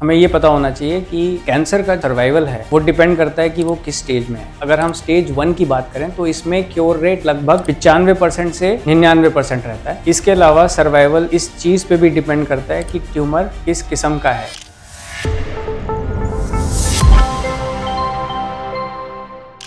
हमें ये पता होना चाहिए कि कैंसर का सर्वाइवल है वो डिपेंड करता है कि वो किस स्टेज में है। अगर हम स्टेज 1 की बात करें तो इसमें क्योर रेट लगभग 95% से 99% रहता है। इसके अलावा सर्वाइवल इस चीज पे भी डिपेंड करता है कि ट्यूमर किस किस्म का है।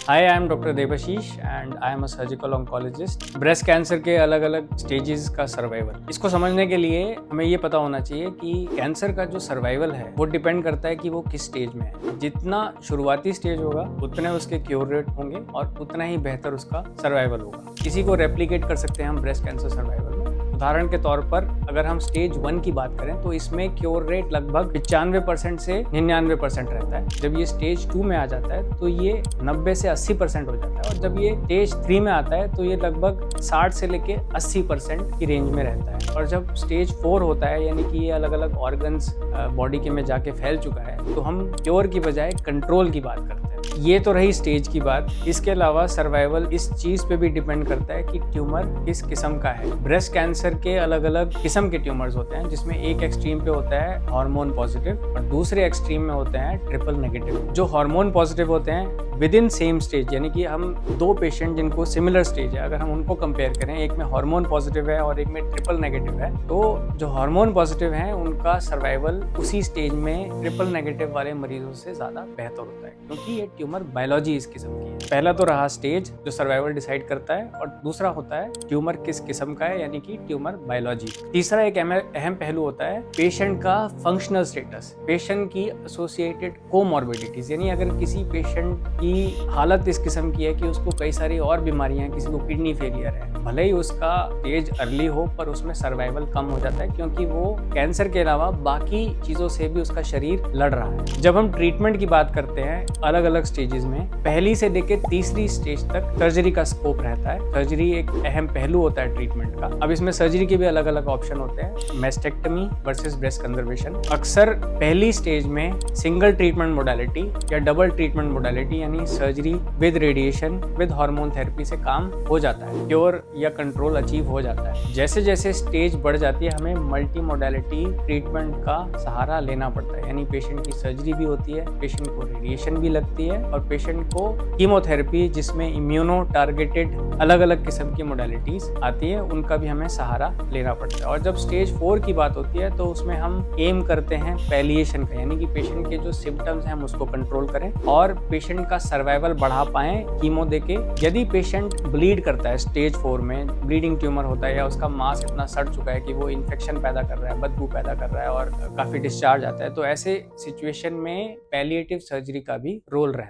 Hi, I am Dr. Devashish and I am a surgical oncologist. Breast cancer के अलग अलग स्टेजेस का सर्वाइवल, इसको समझने के लिए हमें ये पता होना चाहिए कि कैंसर का जो सर्वाइवल है वो डिपेंड करता है कि वो किस स्टेज में है। जितना शुरुआती स्टेज होगा उतने उसके क्योर रेट होंगे और उतना ही बेहतर उसका सर्वाइवल होगा। इसी को रेप्लिकेट कर सकते हैं हम ब्रेस्ट कैंसर सर्वाइवल में। उदाहरण के तौर पर अगर हम स्टेज 1 की बात करें तो इसमें क्योर रेट लगभग 95% से 99% रहता है। जब ये स्टेज 2 में आ जाता है तो ये 90 से 80% हो जाता है और जब ये स्टेज 3 में आता है तो ये लगभग 60 से लेके 80% की रेंज में रहता है। और जब स्टेज 4 होता है यानी कि ये अलग अलग ऑर्गन्स बॉडी के में जाके फैल चुका है तो हम क्योर की बजाय कंट्रोल की बात करते हैं। ये तो रही स्टेज की बात। इसके अलावा सर्वाइवल इस चीज पे भी डिपेंड करता है कि ट्यूमर किस किस्म का है। ब्रेस्ट कैंसर के अलग अलग किस्म के ट्यूमर्स होते हैं जिसमें एक एक्सट्रीम पे होता है हार्मोन पॉजिटिव और दूसरे एक्सट्रीम में होते हैं ट्रिपल नेगेटिव। जो हार्मोन पॉजिटिव होते हैं विद इन सेम स्टेज, यानी कि हम दो पेशेंट जिनको सिमिलर स्टेज है अगर हम उनको कंपेयर करें, एक में हार्मोन पॉजिटिव है और एक में ट्रिपल नेगेटिव है, तो जो हार्मोन पॉजिटिव है उनका सर्वाइवल उसी स्टेज में ट्रिपल नेगेटिव वाले मरीजों से ज्यादा बेहतर होता है क्योंकि ये ट्यूमर बायोलॉजी इस किस्म की है। पहला तो रहा स्टेज जो सर्वाइवल डिसाइड करता है और दूसरा होता है ट्यूमर किस किस्म का है यानी कि ट्यूमर बायोलॉजी। तीसरा एक अहम पहलू होता है पेशेंट का फंक्शनल स्टेटस, पेशेंट की एसोसिएटेड कोमॉर्बिडिटीज, यानी अगर किसी पेशेंट की हालत इस किस्म की है कि उसको कई सारी और बीमारियां हैं, किसी को किडनी फेलियर है, भले ही उसका स्टेज अर्ली हो पर उसमें सर्वाइवल कम हो जाता है क्योंकि वो कैंसर के अलावा बाकी चीजों से भी उसका शरीर लड़ रहा है। जब हम ट्रीटमेंट की बात करते हैं अलग अलग स्टेजेस में, पहली से लेकर तीसरी स्टेज तक सर्जरी का स्कोप रहता है। सर्जरी एक अहम पहलू होता है ट्रीटमेंट का। अब इसमें सर्जरी के भी अलग अलग ऑप्शन होते हैं, मेस्टेक्टमी वर्सेस ब्रेस्ट कंजर्वेशन। अक्सर पहली स्टेज में सिंगल ट्रीटमेंट मोडालिटी या डबल ट्रीटमेंट मोडालिटी यानी surgery with radiation with hormone therapy से काम हो जाता है, क्योर या कंट्रोल अचीव हो जाता है। जैसे जैसे स्टेज बढ़ जाती है हमें मल्टी मोडालिटी ट्रीटमेंट का सहारा लेना पड़ता है, यानी पेशेंट की सर्जरी भी होती है, पेशेंट को रेडिएशन भी लगती है और पेशेंट को कीमोथेरेपी जिसमें इम्यूनो टारगेटेड अलग अलग किस्म की मोडालिटीज आती है उनका भी हमें सहारा लेना पड़ता है। और जब स्टेज 4 की बात होती है तो उसमें हम एम करते हैं पैलिएशन का, यानी कि पेशेंट के जो सिम्टम्स हैं हम उसको कंट्रोल करें और पेशेंट का सर्वाइवल बढ़ा पाएं कीमो देके। यदि पेशेंट ब्लीड करता है स्टेज 4 में, ब्लीडिंग ट्यूमर होता है या उसका मास इतना सड़ चुका है कि वो इन्फेक्शन पैदा कर रहा है, बदबू पैदा कर रहा है और काफी डिस्चार्ज आता है, तो ऐसे सिचुएशन में पैलिएटिव सर्जरी का भी रोल रहता है।